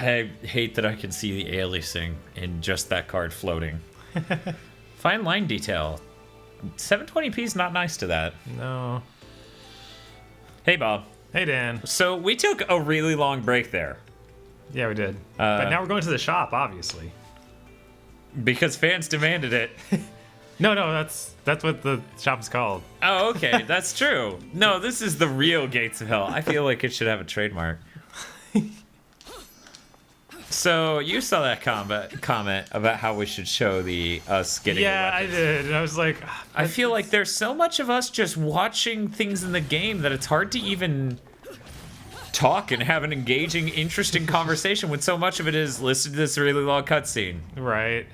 I hate that I can see the aliasing in just that card floating. Fine line detail. 720p is not nice to that. No. Hey, Bob. Hey, Dan. So we took a really long break there. Yeah, we did. But now we're going to the shop, obviously. Because fans demanded it. No, that's what the shop is called. Oh, okay. That's true. No, this is the real Gates of Hell. I feel like it should have a trademark. So you saw that comment about how we should show us getting. Yeah, I did. And I was like, I feel like there's so much of us just watching things in the game that it's hard to even talk and have an engaging, interesting conversation when so much of it is listen to this really long cutscene. Right.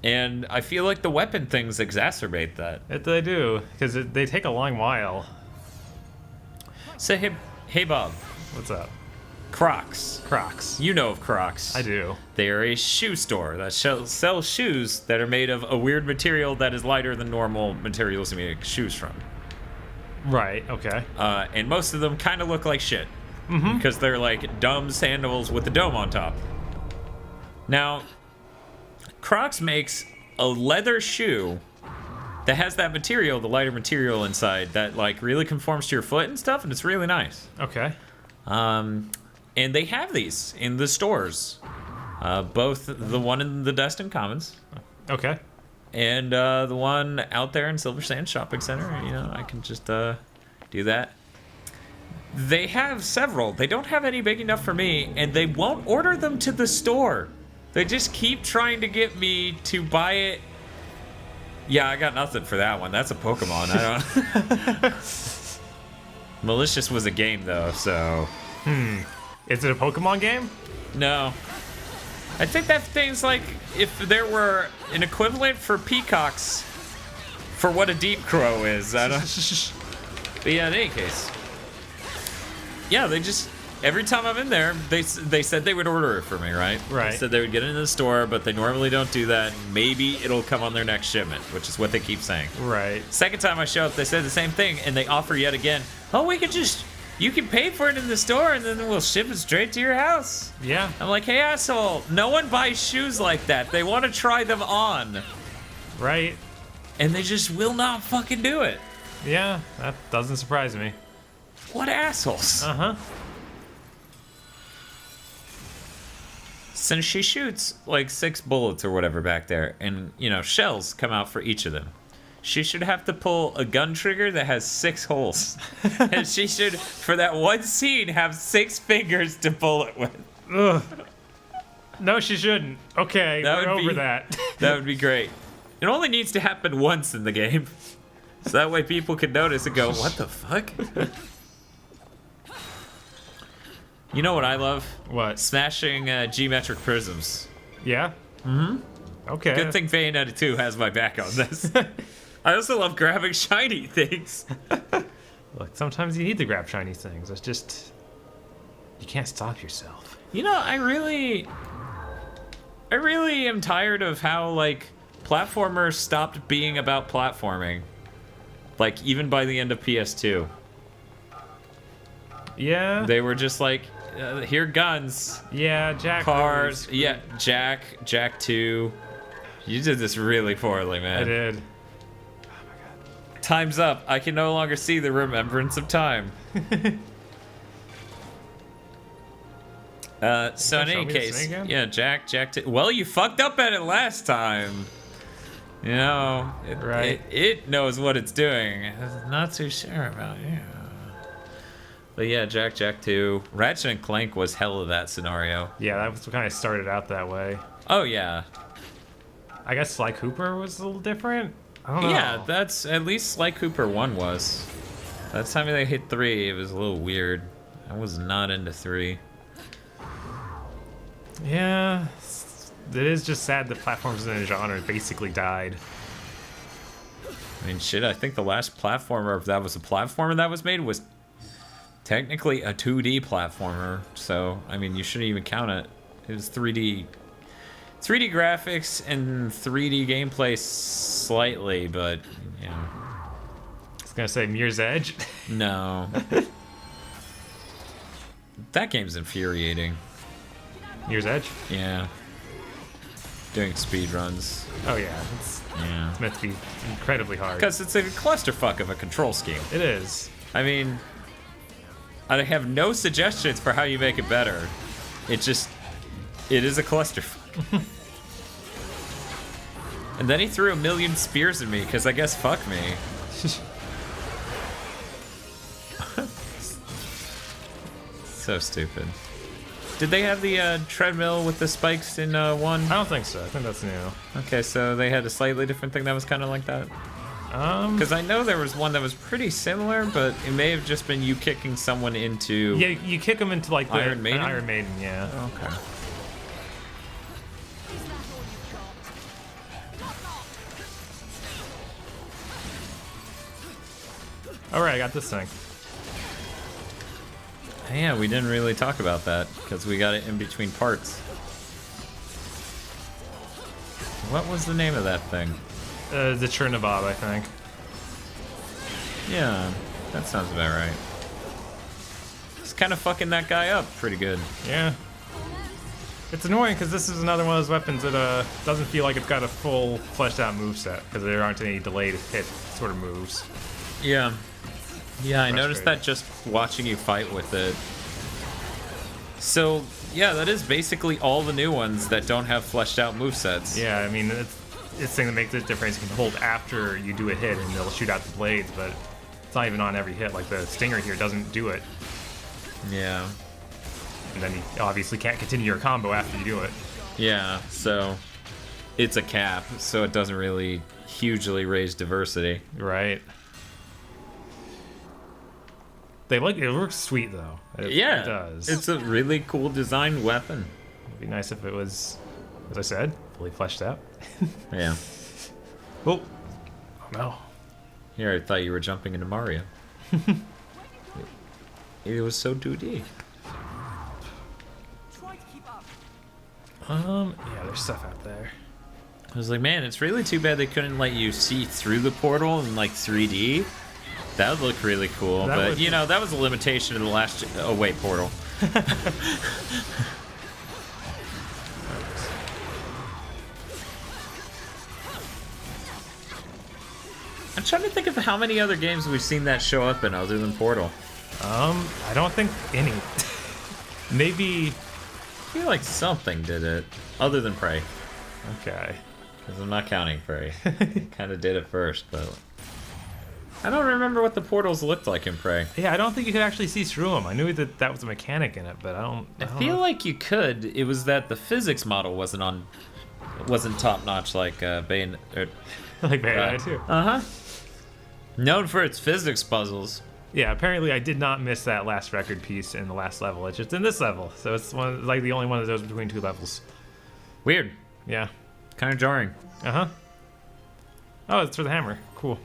And I feel like the weapon things exacerbate that. They do, because they take a long while. So hey Bob. What's up? Crocs. Crocs. You know of Crocs. I do. They are a shoe store that sells shoes that are made of a weird material that is lighter than normal materials to make shoes from. Right, okay. And most of them kind of look like shit. Because they're like dumb sandals with a dome on top. Now, Crocs makes a leather shoe that has that material, the lighter material inside, that like really conforms to your foot and stuff, and it's really nice. Okay. And they have these in the stores, both the one in the Destin Commons, Okay. and the one out there in Silver Sand Shopping Center. You know, I can just do that. They have several. They don't have any big enough for me, and they won't order them to the store. They just keep trying to get me to buy it. Yeah, I got nothing for that one. That's a Pokemon. I don't. Malicious was a game though, so. Is it a Pokemon game? No. I think that thing's like if there were an equivalent for peacocks for what a deep crow is. I don't. But yeah, in any case. Yeah, they just every time I'm in there, they said they would order it for me, right? Right. They said they would get it in the store, but they normally don't do that. Maybe it'll come on their next shipment, which is what they keep saying. Right. Second time I show up, they said the same thing, and they offer yet again. Oh, we could just. You can pay for it in the store, and then we'll ship it straight to your house. Yeah. I'm like, hey, asshole, no one buys shoes like that. They want to try them on. Right. And they just will not fucking do it. Yeah, that doesn't surprise me. What assholes. Uh-huh. Since she shoots like 6 bullets or whatever back there, and, you know, shells come out for each of them. She should have to pull a gun trigger that has 6 holes. And she should, for that one scene, have 6 fingers to pull it with. Ugh. No, she shouldn't. Okay, we're over that. That would be great. It only needs to happen once in the game. So that way people can notice and go, what the fuck? You know what I love? What? Smashing geometric prisms. Yeah? Mm-hmm. Okay. Good thing Bayonetta 2 has my back on this. I also love grabbing shiny things. Look, sometimes you need to grab shiny things. It's just... You can't stop yourself. You know, I really am tired of how, like, platformers stopped being about platforming. Like, even by the end of PS2. Yeah? They were just like, here guns. Yeah, Jack. Cars. Yeah, Jack 2. You did this really poorly, man. I did. Time's up. I can no longer see the remembrance of time. So in any case, yeah, Jack 2. Well, you fucked up at it last time. You know, it knows what it's doing. I'm not too sure about you. But yeah, Jack 2. Ratchet and Clank was hell of that scenario. Yeah, that was kind of started out that way. Oh, yeah. I guess Sly Cooper was a little different? I don't know. Yeah, that's at least Sly Cooper 1 was. By the time they hit 3, it was a little weird. I was not into 3. Yeah, it is just sad that platforms in the genre basically died. I mean, shit, I think the last platformer, if that was a platformer that was made, was technically a 2D platformer. So, I mean, you shouldn't even count it. It was 3D graphics and 3D gameplay slightly, but, you know. I was gonna say Mirror's Edge. No. That game's infuriating. Mirror's Edge? Yeah. Doing speed runs. Oh yeah, it's meant to be incredibly hard. Because it's a clusterfuck of a control scheme. It is. I mean, I have no suggestions for how you make it better. It is a clusterfuck. And then he threw a million spears at me, because I guess fuck me. So stupid. Did they have the treadmill with the spikes in 1? I don't think so. I think that's new. Okay, so they had a slightly different thing that was kind of like that? Because I know there was one that was pretty similar, but it may have just been you kicking someone into... Yeah, you kick them into like the Iron Maiden? Iron Maiden, yeah. Okay. Alright, I got this thing. Yeah, we didn't really talk about that, because we got it in between parts. What was the name of that thing? The Chernobyl, I think. Yeah, that sounds about right. It's kind of fucking that guy up pretty good. Yeah. It's annoying because this is another one of those weapons that doesn't feel like it's got a full fleshed out moveset because there aren't any delayed hit sort of moves. Yeah. Yeah, I noticed that just watching you fight with it. So, yeah, that is basically all the new ones that don't have fleshed out movesets. Yeah, I mean, it's the thing that makes it different. You can hold after you do a hit and they'll shoot out the blades, but it's not even on every hit. Like the Stinger here doesn't do it. Yeah. And then you obviously can't continue your combo after you do it. Yeah, so it's a cap, so it doesn't really hugely raise diversity. Right. It works sweet though. It does. It's a really cool designed weapon. It'd be nice if it was, as I said, fully fleshed out. Yeah. Oh no. Here, I thought you were jumping into Mario. It was so 2D. Yeah, there's stuff out there. I was like, man, it's really too bad they couldn't let you see through the portal in like 3D. That would look really cool, but you know, that was a limitation of the last... Oh wait, portal. I'm trying to think of how many other games we've seen that show up in other than Portal. I don't think any. Maybe... I feel like something did it, other than Prey. Okay. Because I'm not counting Prey. Kind of did it first, but... I don't remember what the portals looked like in Prey. Yeah, I don't think you could actually see through them. I knew that was a mechanic in it, but I don't feel like you could. It was that the physics model wasn't top notch like Bayonetta. Like Bayonetta too. Uh-huh. Known for its physics puzzles. Yeah, apparently I did not miss that last record piece in the last level. It's just in this level, so it's like the only one of those between two levels. Weird. Yeah. Kind of jarring. Uh-huh. Oh, it's for the hammer. Cool.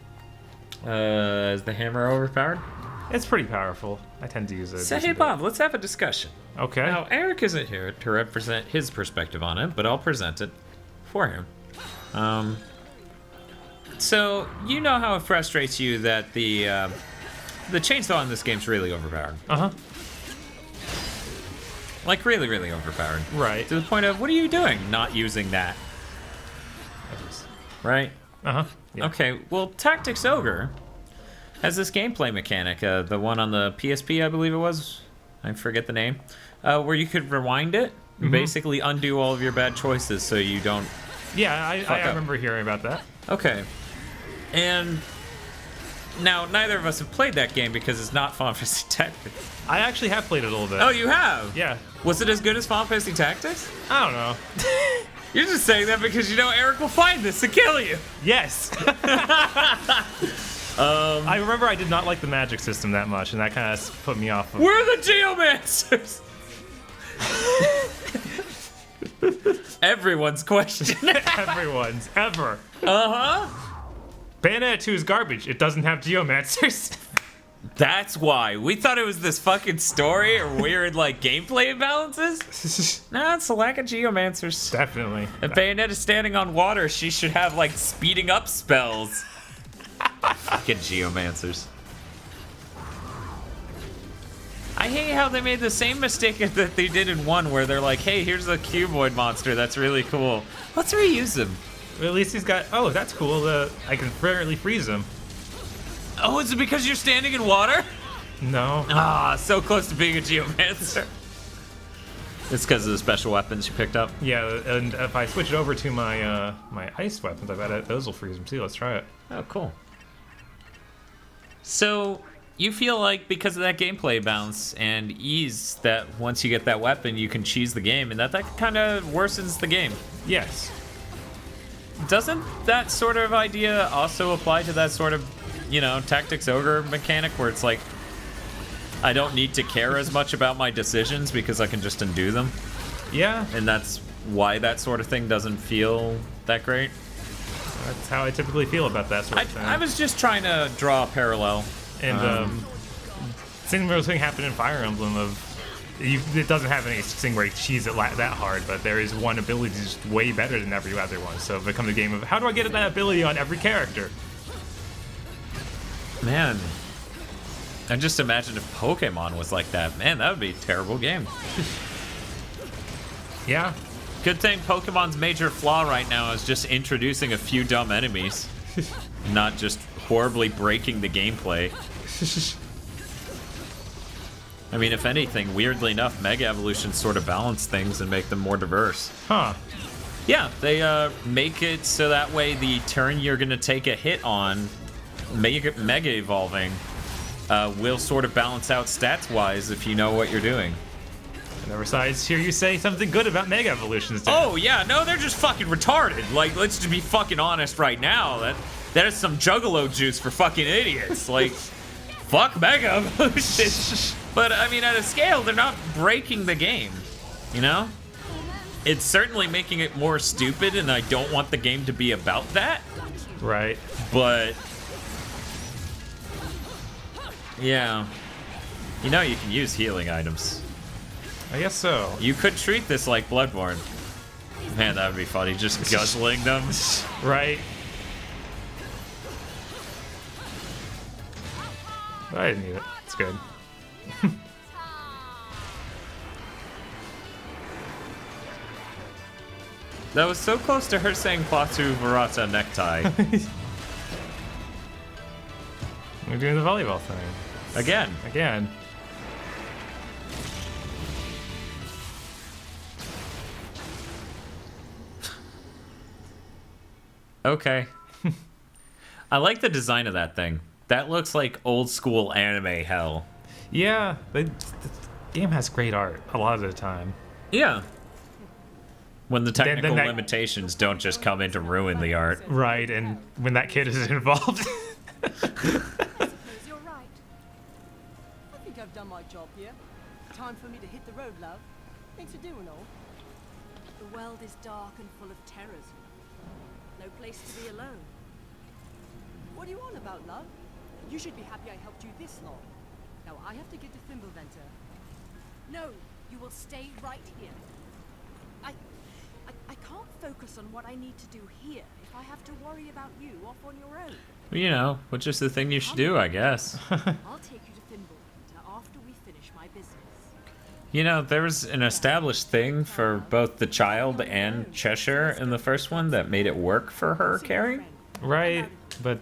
Is the hammer overpowered? It's pretty powerful. I tend to use it. So, hey, Bob, let's have a discussion. Okay. Now, Eric isn't here to represent his perspective on it, but I'll present it for him. So, you know how it frustrates you that the chainsaw in this game's really overpowered. Uh-huh. Like, really, really overpowered. Right. To the point of, what are you doing not using that? Right? Uh-huh. Yeah. Okay, well, Tactics Ogre has this gameplay mechanic, the one on the PSP, I believe it was. I forget the name. Where you could rewind it, and basically undo all of your bad choices so you don't... Yeah, I remember hearing about that. Okay. And now, neither of us have played that game because it's not Final Fantasy Tactics. I actually have played it a little bit. Oh, you have? Yeah. Was it as good as Final Fantasy Tactics? I don't know. You're just saying that because you know Eric will find this to kill you. Yes. I remember I did not like the magic system that much, and that kind of put me off. We're the Geomancers! Everyone's question. Everyone's. Ever. Uh-huh. Bayonetta 2 is garbage. It doesn't have Geomancers. That's why. We thought it was this fucking story or weird, like, gameplay imbalances. Nah, it's a lack of Geomancers. Definitely. If Bayonetta's standing on water, she should have, like, speeding up spells. Fucking Geomancers. I hate how they made the same mistake that they did in 1, where they're like, hey, here's a cuboid monster that's really cool. Let's reuse him. Well, at least he's got, oh, that's cool. I can permanently freeze him. Oh, is it because you're standing in water? No. Ah, so close to being a geomancer. It's because of the special weapons you picked up? Yeah, and if I switch it over to my my ice weapons, I bet those will freeze him too. Let's try it. Oh, cool. So, you feel like because of that gameplay bounce and ease that once you get that weapon, you can cheese the game, and that kind of worsens the game. Yes. Doesn't that sort of idea also apply to that sort of, you know, tactics ogre mechanic where it's like, I don't need to care as much about my decisions because I can just undo them? Yeah. And that's why that sort of thing doesn't feel that great? That's how I typically feel about that sort of thing. I was just trying to draw a parallel. And similar thing happened in Fire Emblem it doesn't have any thing where you cheese it that hard, but there is one ability that's just way better than every other one. So it becomes a game of how do I get that ability on every character? Man, I just imagine if Pokemon was like that. Man, that would be a terrible game. Yeah. Good thing Pokemon's major flaw right now is just introducing a few dumb enemies, not just horribly breaking the gameplay. I mean, if anything, weirdly enough, Mega Evolutions sort of balance things and make them more diverse. Huh. Yeah, they make it so that way the turn you're going to take a hit on, Mega Evolving, will sort of balance out stats-wise if you know what you're doing. And besides, hear you say something good about Mega Evolutions. Dan. Oh, yeah, no, they're just fucking retarded. Like, let's just be fucking honest right now. That is some Juggalo juice for fucking idiots. Like, fuck Mega Evolutions. But, I mean, at a scale, they're not breaking the game, you know? It's certainly making it more stupid, and I don't want the game to be about that. Right. But, yeah. You know you can use healing items. I guess so. You could treat this like Bloodborne. Man, that would be funny, just guzzling them. Right. I didn't need it. It's good. That was so close to her saying Platu Verata necktie. We're doing the volleyball thing. Again. Okay. I like the design of that thing. That looks like old school anime hell. Yeah, the game has great art a lot of the time. Yeah. When the technical that, limitations don't just come in to ruin the art. Right, and when that kid is involved. You're right. I think I've done my job here. Time for me to hit the road, love. Thanks for doing all. The world is dark and full of terrors. No place to be alone. What are you on about, love? You should be happy I helped you this long. Now I have to get to Thimbleventer. No, you will stay right here. I can't focus on what I need to do here if I have to worry about you off on your own. You know, which is the thing you should do, I guess. I'll take you to Thimbleventer after we finish my business. You know, there was an established thing for both the child and Cheshire in the first one that made it work for her carrying. Right, but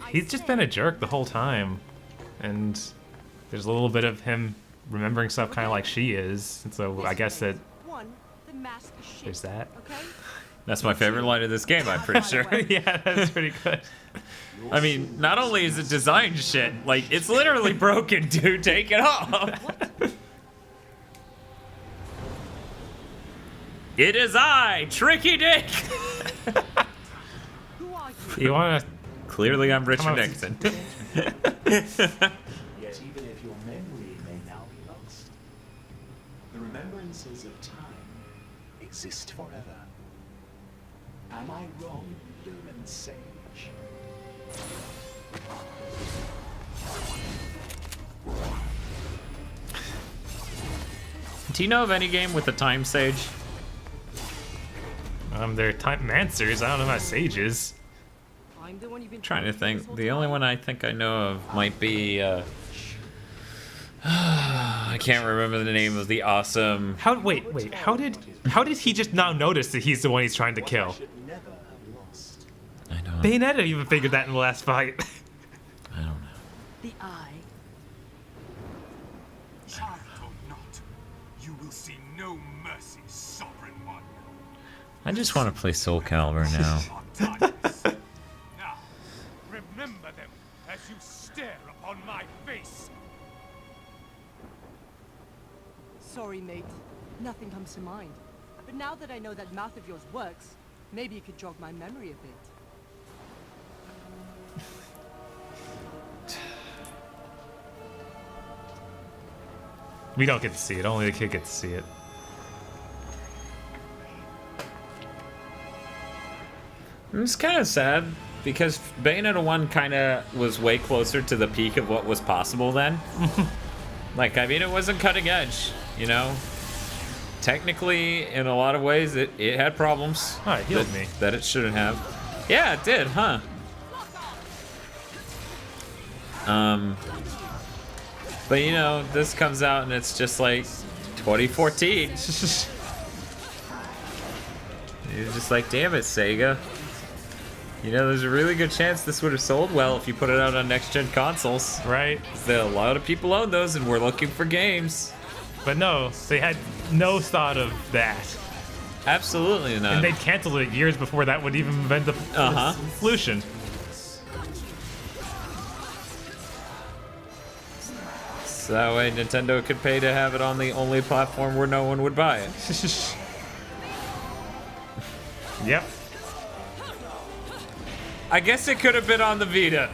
he's just been a jerk the whole time. And there's a little bit of him remembering stuff kind of like she is. And so I guess that One, the mask is shit. there's that. Okay? That's my favorite line of this game, I'm pretty sure. Yeah, that's pretty good. I mean, not only is it design shit, like, it's literally broken, dude. Take it off. It is I, Tricky Dick. Who are you? You want to... Clearly, I'm Richard Come on. Nixon. Yet even if your memory may now be lost, the remembrances of time exist forever. Am I wrong, Lumen Sage? Do you know of any game with a time sage? They're time mancers. I don't know about sages. I'm the one you've been Trying to this think. whole The only time. one I think I know of might be, I I can't remember the name of the awesome. Wait. How did he just now notice that he's the one he's trying to kill? Never have lost. I don't. Bayonetta even figured that in the last fight. I don't know. The eye. Child or not, you will see no mercy, sovereign one. I just want to play Soul Calibur now. Our times. Now, remember them as you stare upon my face. Sorry, mate. Nothing comes to mind. But now that I know that mouth of yours works, maybe you could jog my memory a bit. We don't get to see it. Only the kid gets to see it. It's kind of sad because Bayonetta 1 kind of was way closer to the peak of what was possible then. Like, I mean, it wasn't cutting edge, you know? Technically, in a lot of ways, it had problems. Oh, it healed me. That it shouldn't have. Yeah, it did, huh? But you know, this comes out and it's just like 2014. You're just like, damn it, Sega. You know, there's a really good chance this would have sold well if you put it out on next-gen consoles. Right. A lot of people own those and we're looking for games. But no, they had no thought of that. Absolutely not. And they'd canceled it years before that would even have been the solution. So that way Nintendo could pay to have it on the only platform where no one would buy it. Yep. I guess it could have been on the Vita.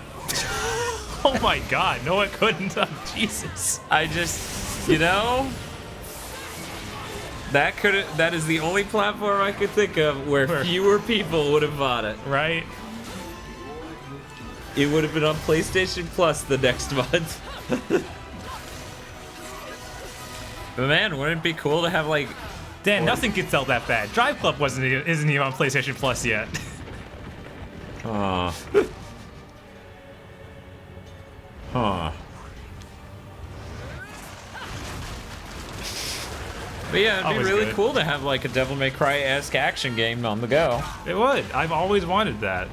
Oh my god, no it couldn't. Oh, Jesus. I just, you know, that is the only platform I could think of where fewer people would have bought it. Right? It would have been on PlayStation Plus the next month. But man, wouldn't it be cool to have like... Dan, nothing could sell that bad. Drive Club isn't even on PlayStation Plus yet. Huh. Huh. But yeah, it'd be Always really good. cool to have like a Devil May Cry-esque action game on the go. It would. I've always wanted that.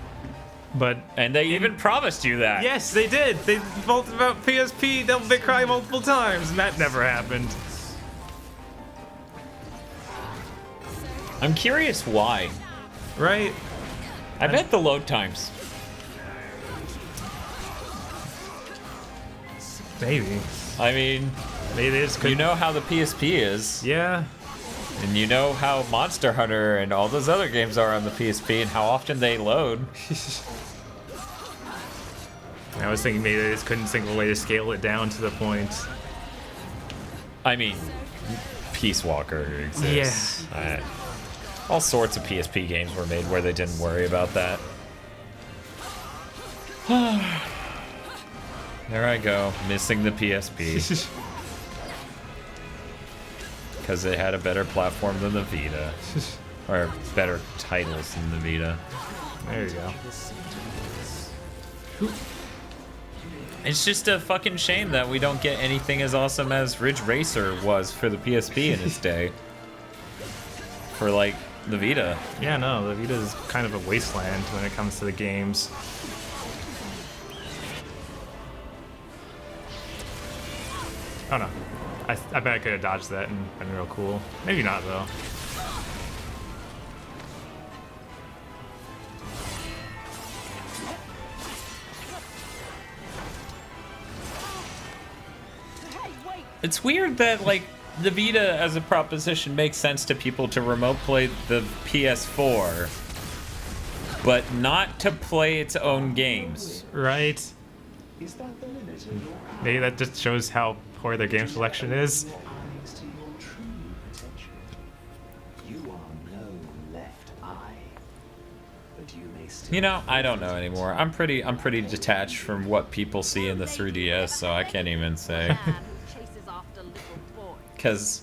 But And they even promised you that. yes, they did. They both about PSP Devil May Cry multiple times, and that never happened. I'm curious why. Right? I bet the load times. Maybe. I mean, Maybe they just you couldn't. know how the PSP is, Yeah. and you know how Monster Hunter and all those other games are on the PSP and how often they load. I was thinking maybe they just couldn't think of a way to scale it down to the point. I mean, Peace Walker exists. All sorts of PSP games were made where they didn't worry about that. There I go, missing the PSP. Because it had a better platform than the Vita. Or better titles than the Vita. There you go. It's just a fucking shame that we don't get anything as awesome as Ridge Racer was for the PSP in its day. For like the Vita. Yeah, no, the Vita is kind of a wasteland when it comes to the games. Oh no. I bet I could have dodged that and been real cool. Maybe not though. It's weird that like the Vita as a proposition makes sense to people to remote play the PS4, but not to play its own games. Right? Is that the limit of your Maybe that just shows how poor their game selection is. eyes to your true potential? You are no left eye, but you may still. You know, I don't know anymore. I'm pretty detached from what people see in the 3DS, so I can't even say. Man who chases after little boys. Because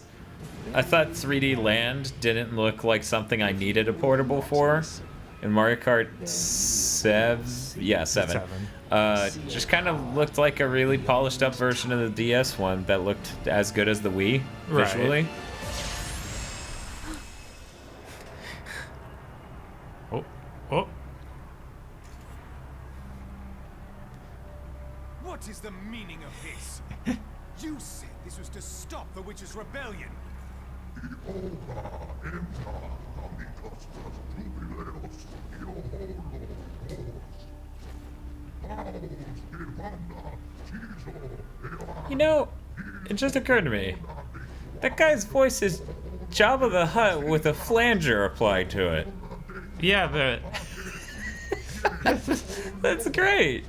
I thought 3D Land didn't look like something I needed a portable for. It And Mario Kart 7, yeah, 7. Just kind of looked like a really polished up version of the DS one that looked as good as the Wii visually. Oh, oh. What is the meaning of this? You said this was to stop the witch's rebellion. You know, it just occurred to me. That guy's voice is Jabba the Hutt with a flanger applied to it. Yeah, the That's great.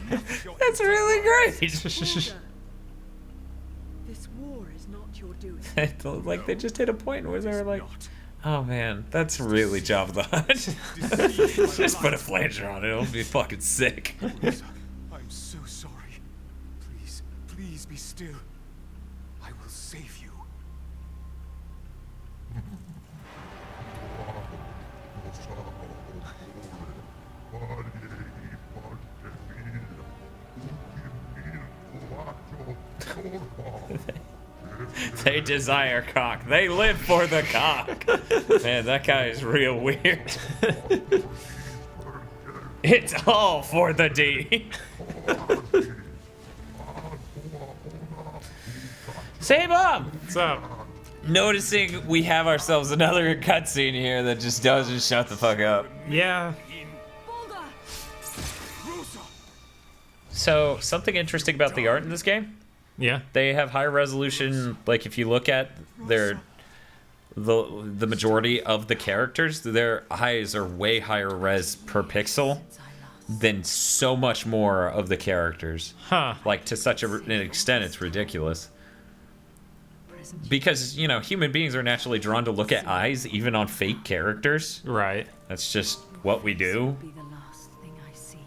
That's really great. This war is not your doing. Like, they just hit a point where they're like, oh man, that's really Jabba the Hutt. Just put a flanger on it, it'll be fucking sick. I'm so sorry. Please, please be still. I will save you. They desire cock. They live for the cock. Man, that guy is real weird. It's all for the D. Say, Bob. What's up? Noticing we have ourselves another cutscene here that just doesn't shut the fuck up. Yeah. Boulder! So, something interesting about the art in this game. Yeah. They have high resolution. Like, if you look at the majority of the characters, their eyes are way higher res per pixel than so much more of the characters. Huh. Like, to such an extent, it's ridiculous. Because, you know, human beings are naturally drawn to look at eyes, even on fake characters. Right. That's just what we do. Be the last thing I see.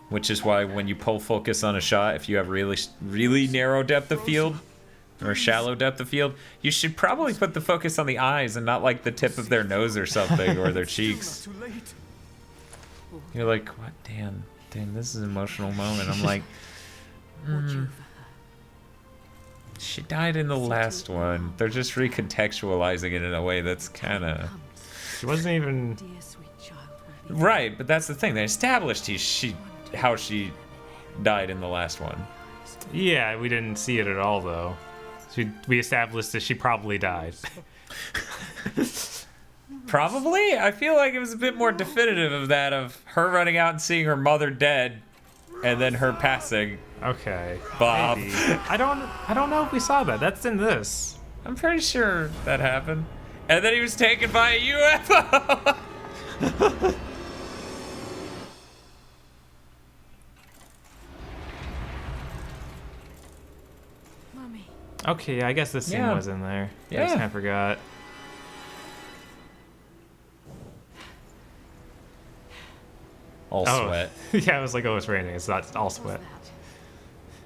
Which is why when you pull focus on a shot, if you have really narrow depth of field or shallow depth of field, you should probably put the focus on the eyes and not like the tip of their nose or something or their cheeks. Too late. You're like, what? Damn, this is an emotional moment. I'm like, she died in the last one. They're just recontextualizing it in a way that's kind of She wasn't even. Dear sweet child will be right. But that's the thing. They established how she died in the last one. Yeah, we didn't see it at all though. We established that she probably died. Probably. I feel like it was a bit more definitive of that, of her running out and seeing her mother dead, and then her passing. Okay. Bob. Maybe. I don't know if we saw that. That's in this. I'm pretty sure that happened. And then he was taken by a UFO. Mummy. Okay, I guess this scene Yeah. was in there. I Yeah. just kind of forgot. All sweat. Yeah, I was like, oh, it's raining. It's not all What's sweat.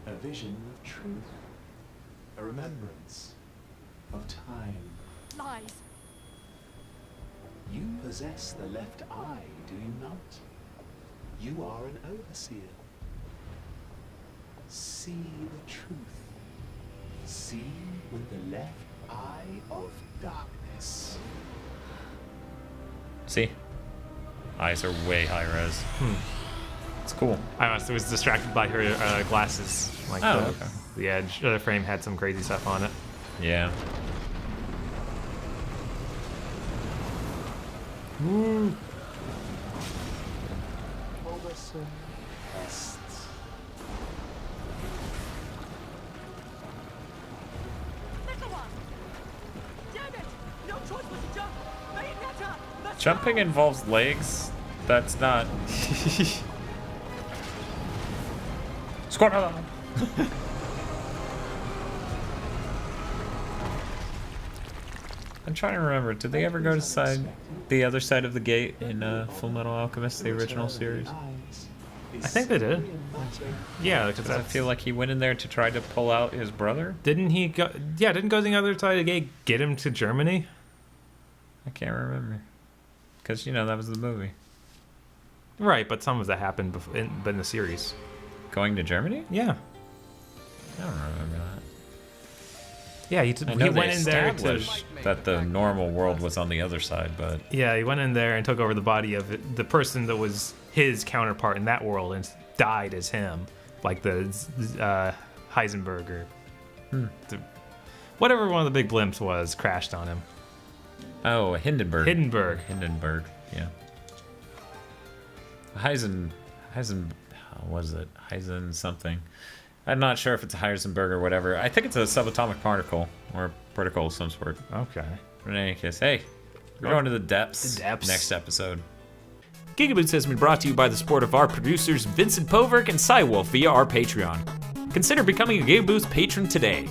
that? A vision of truth. A remembrance of time. Lies. You possess the left eye, do you not? You are an overseer. See the truth. See with the left eye of darkness. See? Eyes are way high res. It's cool. I honestly was distracted by her glasses. Like Oh, the, okay. the edge of the frame had some crazy stuff on it. Yeah. Robertson Est. Little one! Damn it! No choice but to jump! Bayonetta! Let's Jumping go! involves legs. That's not. Squad. I'm trying to remember. Did they ever go to the other side of the gate in Full Metal Alchemist, the original series? I think they did. Yeah, because Because I feel like he went in there to try to pull out his brother. didn't he go? Yeah, didn't go to the other side of the gate get him to Germany? I can't remember. Because, you know, that was the movie. Right, but some of that happened but in the series. Going to Germany? Yeah. I don't remember that. Yeah, he I know went they in there to. established that the normal world was on the other side, but Yeah, he went in there and took over the body of the person that was his counterpart in that world and died as him, like the Heisenberg or whatever one of the big blimps was crashed on him. oh, Hindenburg. Hindenburg. Yeah. What is it? Heisen something. I'm not sure if it's a Heisenberg or whatever. I think it's a subatomic particle or particle of some sort. Okay. But in any case, hey, we're going to the depths. The depths. Next episode. GigaBoots has been brought to you by the support of our producers Vincent Poverk and Cywolf via our Patreon. Consider becoming a GigaBoots patron today.